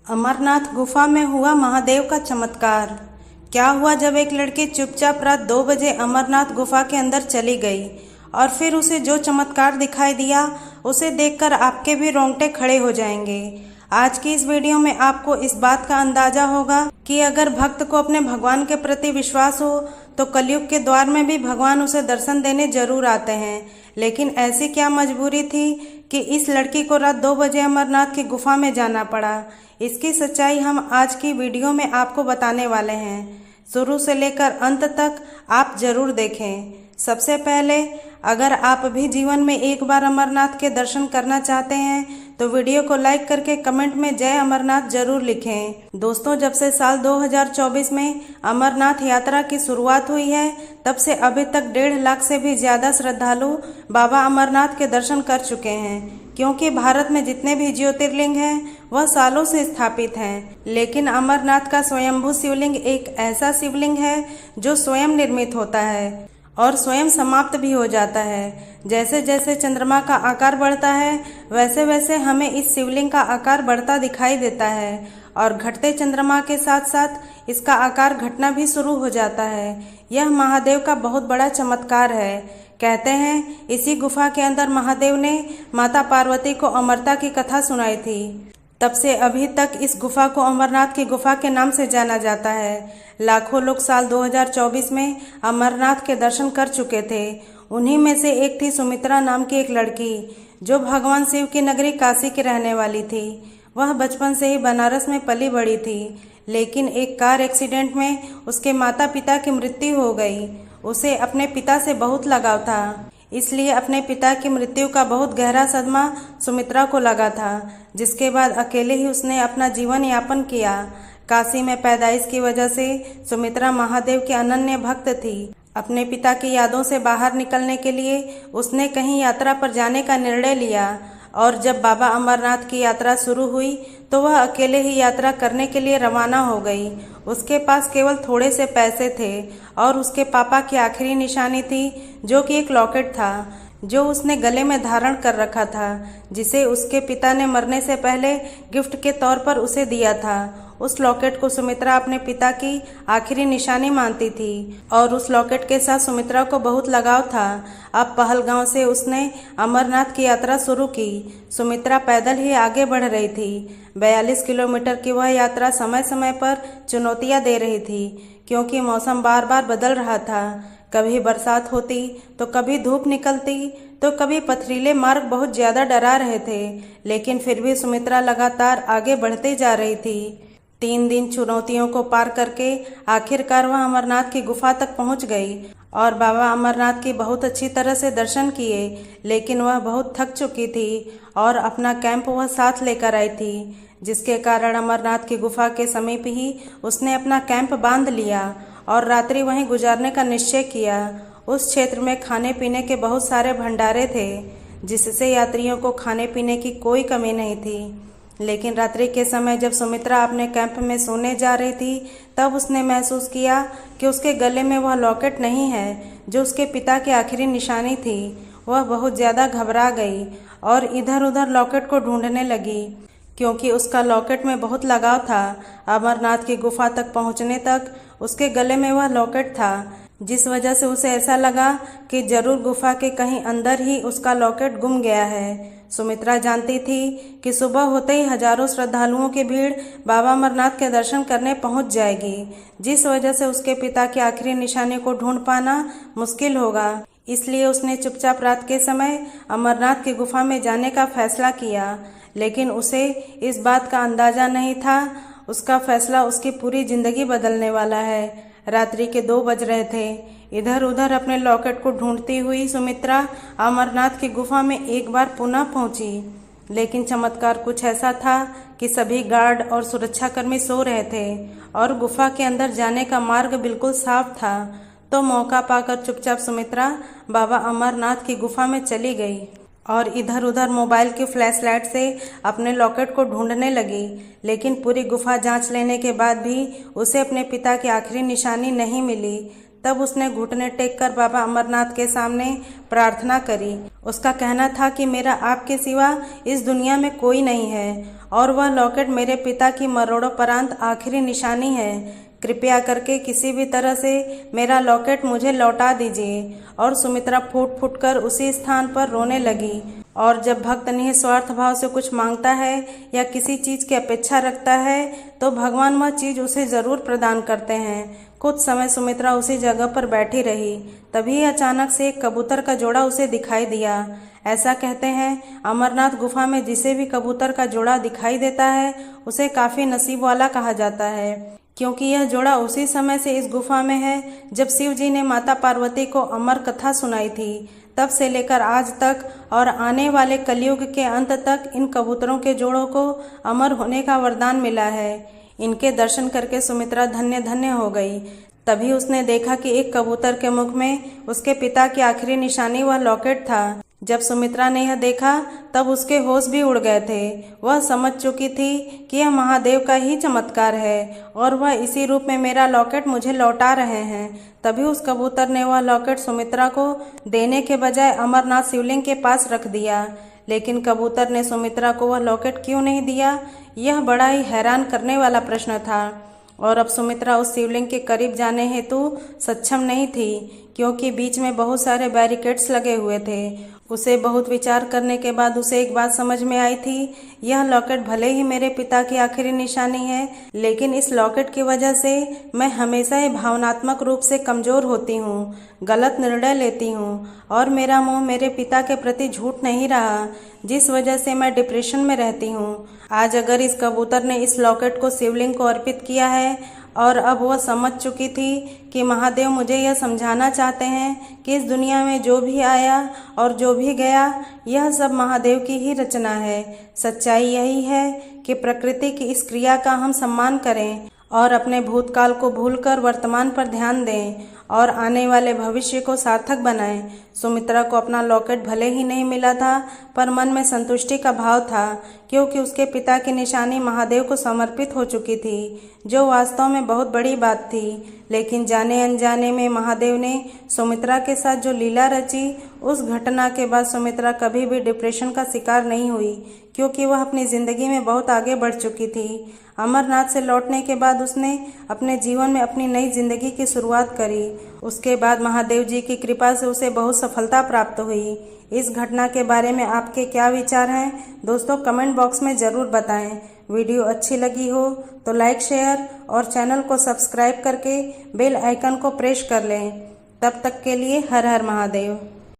अमरनाथ गुफा में हुआ महादेव का चमत्कार। क्या हुआ जब एक लड़की चुपचाप रात 2 बजे अमरनाथ गुफा के अंदर चली गई और फिर उसे जो चमत्कार दिखाई दिया उसे देखकर आपके भी रोंगटे खड़े हो जाएंगे। आज की इस वीडियो में आपको इस बात का अंदाजा होगा कि अगर भक्त को अपने भगवान के प्रति विश्वास हो तो कलयुग के द्वार में भी भगवान उसे दर्शन देने जरूर आते हैं। लेकिन ऐसी क्या मजबूरी थी कि इस लड़की को रात 2 बजे अमरनाथ की गुफा में जाना पड़ा। इसकी सच्चाई हम आज की वीडियो में आपको बताने वाले हैं। शुरू से लेकर अंत तक आप जरूर देखें। सबसे पहले अगर आप भी जीवन में एक बार अमरनाथ के दर्शन करना चाहते हैं तो वीडियो को लाइक करके कमेंट में जय अमरनाथ जरूर लिखें। दोस्तों, जब से साल 2024 में अमरनाथ यात्रा की शुरुआत हुई है तब से अभी तक 1.5 लाख से भी ज्यादा श्रद्धालु बाबा अमरनाथ के दर्शन कर चुके हैं। क्योंकि भारत में जितने भी ज्योतिर्लिंग हैं वह सालों से स्थापित हैं, लेकिन अमरनाथ का स्वयंभू शिवलिंग एक ऐसा शिवलिंग है जो स्वयं निर्मित होता है और स्वयं समाप्त भी हो जाता है। जैसे जैसे चंद्रमा का आकार बढ़ता है वैसे वैसे हमें इस शिवलिंग का आकार बढ़ता दिखाई देता है और घटते चंद्रमा के साथ साथ इसका आकार घटना भी शुरू हो जाता है। यह महादेव का बहुत बड़ा चमत्कार है। कहते हैं इसी गुफा के अंदर महादेव ने माता पार्वती को अमरता की कथा सुनाई थी। तब से अभी तक इस गुफा को अमरनाथ की गुफा के नाम से जाना जाता है। लाखों लोग साल 2024 में अमरनाथ के दर्शन कर चुके थे। उन्हीं में से एक थी सुमित्रा नाम की एक लड़की जो भगवान शिव की नगरी काशी की रहने वाली थी। वह बचपन से ही बनारस में पली बड़ी थी, लेकिन एक कार एक्सीडेंट में उसके माता पिता की मृत्यु हो गई। उसे अपने पिता से बहुत लगाव था, इसलिए अपने पिता की मृत्यु का बहुत गहरा सदमा सुमित्रा को लगा था, जिसके बाद अकेले ही उसने अपना जीवन यापन किया। काशी में पैदाइश की वजह से सुमित्रा महादेव की अनन्य भक्त थी। अपने पिता की यादों से बाहर निकलने के लिए उसने कहीं यात्रा पर जाने का निर्णय लिया और जब बाबा अमरनाथ की यात्रा शुरू हुई तो वह अकेले ही यात्रा करने के लिए रवाना हो गई। उसके पास केवल थोड़े से पैसे थे और उसके पापा की आखिरी निशानी थी जो कि एक लॉकेट था जो उसने गले में धारण कर रखा था, जिसे उसके पिता ने मरने से पहले गिफ्ट के तौर पर उसे दिया था। उस लॉकेट को सुमित्रा अपने पिता की आखिरी निशानी मानती थी और उस लॉकेट के साथ सुमित्रा को बहुत लगाव था। अब पहलगांव से उसने अमरनाथ की यात्रा शुरू की। सुमित्रा पैदल ही आगे बढ़ रही थी। 42 किलोमीटर की वह यात्रा समय समय पर चुनौतियां दे रही थी, क्योंकि मौसम बार बार बदल रहा था। कभी बरसात होती तो कभी धूप निकलती तो कभी पथरीले मार्ग बहुत ज्यादा डरा रहे थे, लेकिन फिर भी सुमित्रा लगातार आगे बढ़ते जा रही थी। 3 दिन चुनौतियों को पार करके आखिरकार वह अमरनाथ की गुफा तक पहुंच गई और बाबा अमरनाथ की बहुत अच्छी तरह से दर्शन किए। लेकिन वह बहुत थक चुकी थी और अपना कैंप वह साथ लेकर आई थी, जिसके कारण अमरनाथ की गुफा के समीप ही उसने अपना कैंप बांध लिया और रात्रि वहीं गुजारने का निश्चय किया। उस क्षेत्र में खाने पीने के बहुत सारे भंडारे थे, जिससे यात्रियों को खाने पीने की कोई कमी नहीं थी। लेकिन रात्रि के समय जब सुमित्रा अपने कैंप में सोने जा रही थी तब उसने महसूस किया कि उसके गले में वह लॉकेट नहीं है जो उसके पिता की आखिरी निशानी थी। वह बहुत ज़्यादा घबरा गई और इधर उधर लॉकेट को ढूंढने लगी, क्योंकि उसका लॉकेट में बहुत लगाव था। अमरनाथ की गुफा तक पहुंचने तक उसके गले में वह लॉकेट था, जिस वजह से उसे ऐसा लगा कि जरूर गुफा के कहीं अंदर ही उसका लॉकेट गुम गया है। सुमित्रा जानती थी कि सुबह होते ही हजारों श्रद्धालुओं की भीड़ बाबा अमरनाथ के दर्शन करने पहुंच जाएगी, जिस वजह से उसके पिता की आखिरी निशानी को ढूंढ पाना मुश्किल होगा। इसलिए उसने चुपचाप रात के समय अमरनाथ की गुफा में जाने का फैसला किया। लेकिन उसे इस बात का अंदाजा नहीं था उसका फैसला उसकी पूरी जिंदगी बदलने वाला है। रात्रि के 2 बज रहे थे। इधर उधर अपने लॉकेट को ढूंढती हुई सुमित्रा अमरनाथ की गुफा में एक बार पुनः पहुंची। लेकिन चमत्कार कुछ ऐसा था कि सभी गार्ड और सुरक्षाकर्मी सो रहे थे और गुफा के अंदर जाने का मार्ग बिल्कुल साफ था। तो मौका पाकर चुपचाप सुमित्रा बाबा अमरनाथ की गुफा में चली गई और इधर उधर मोबाइल की फ्लैश लाइट से अपने लॉकेट को ढूंढने लगी। लेकिन पूरी गुफा जांच लेने के बाद भी उसे अपने पिता की आखिरी निशानी नहीं मिली। तब उसने घुटने टेक कर बाबा अमरनाथ के सामने प्रार्थना करी। उसका कहना था कि मेरा आपके सिवा इस दुनिया में कोई नहीं है और वह लॉकेट मेरे पिता की मरणोपरांत आखिरी निशानी है। कृपया करके किसी भी तरह से मेरा लॉकेट मुझे लौटा दीजिए। और सुमित्रा फूट फूट कर उसी स्थान पर रोने लगी। और जब भक्त निस्वार्थ भाव से कुछ मांगता है या किसी चीज की अपेक्षा रखता है तो भगवान वह चीज उसे जरूर प्रदान करते हैं। कुछ समय सुमित्रा उसी जगह पर बैठी रही। तभी अचानक से एक कबूतर का जोड़ा उसे दिखाई दिया। ऐसा कहते हैं अमरनाथ गुफा में जिसे भी कबूतर का जोड़ा दिखाई देता है उसे काफी नसीब वाला कहा जाता है, क्योंकि यह जोड़ा उसी समय से इस गुफा में है जब शिव जी ने माता पार्वती को अमर कथा सुनाई थी। तब से लेकर आज तक और आने वाले कलयुग के अंत तक इन कबूतरों के जोड़ों को अमर होने का वरदान मिला है। इनके दर्शन करके सुमित्रा धन्य धन्य हो गई। तभी उसने देखा कि एक कबूतर के मुख में उसके पिता की आखिरी निशानी वह लॉकेट था। जब सुमित्रा ने यह देखा तब उसके होश भी उड़ गए थे। वह समझ चुकी थी कि यह महादेव का ही चमत्कार है और वह इसी रूप में मेरा लॉकेट मुझे लौटा रहे हैं। तभी उस कबूतर ने वह लॉकेट सुमित्रा को देने के बजाय अमरनाथ शिवलिंग के पास रख दिया। लेकिन कबूतर ने सुमित्रा को वह लॉकेट क्यों नहीं दिया, यह बड़ा ही हैरान करने वाला प्रश्न था। और अब सुमित्रा उस शिवलिंग के करीब जाने हेतु सक्षम नहीं थी, क्योंकि बीच में बहुत सारे बैरिकेड्स लगे हुए थे। उसे बहुत विचार करने के बाद उसे एक बात समझ में आई थी, यह लॉकेट भले ही मेरे पिता की आखिरी निशानी है, लेकिन इस लॉकेट की वजह से मैं हमेशा ही भावनात्मक रूप से कमजोर होती हूँ, गलत निर्णय लेती हूँ और मेरा मोह मेरे पिता के प्रति झूठ नहीं रहा, जिस वजह से मैं डिप्रेशन में रहती हूँ। आज अगर इस कबूतर ने इस लॉकेट को शिवलिंग को अर्पित किया है और अब वह समझ चुकी थी कि महादेव मुझे यह समझाना चाहते हैं कि इस दुनिया में जो भी आया और जो भी गया यह सब महादेव की ही रचना है। सच्चाई यही है कि प्रकृति की इस क्रिया का हम सम्मान करें और अपने भूतकाल को भूलकर वर्तमान पर ध्यान दें और आने वाले भविष्य को सार्थक बनाएं। सुमित्रा को अपना लॉकेट भले ही नहीं मिला था, पर मन में संतुष्टि का भाव था, क्योंकि उसके पिता की निशानी महादेव को समर्पित हो चुकी थी, जो वास्तव में बहुत बड़ी बात थी। लेकिन जाने अनजाने में महादेव ने सुमित्रा के साथ जो लीला रची, उस घटना के बाद सुमित्रा कभी भी डिप्रेशन का शिकार नहीं हुई, क्योंकि वह अपनी जिंदगी में बहुत आगे बढ़ चुकी थी। अमरनाथ से लौटने के बाद उसने अपने जीवन में अपनी नई जिंदगी की शुरुआत करी। उसके बाद महादेव जी की कृपा से उसे बहुत सफलता प्राप्त हुई। इस घटना के बारे में आपके क्या विचार हैं दोस्तों, कमेंट बॉक्स में ज़रूर बताएं। वीडियो अच्छी लगी हो तो लाइक, शेयर और चैनल को सब्सक्राइब करके बेल आइकन को प्रेस कर लें। तब तक के लिए हर हर महादेव।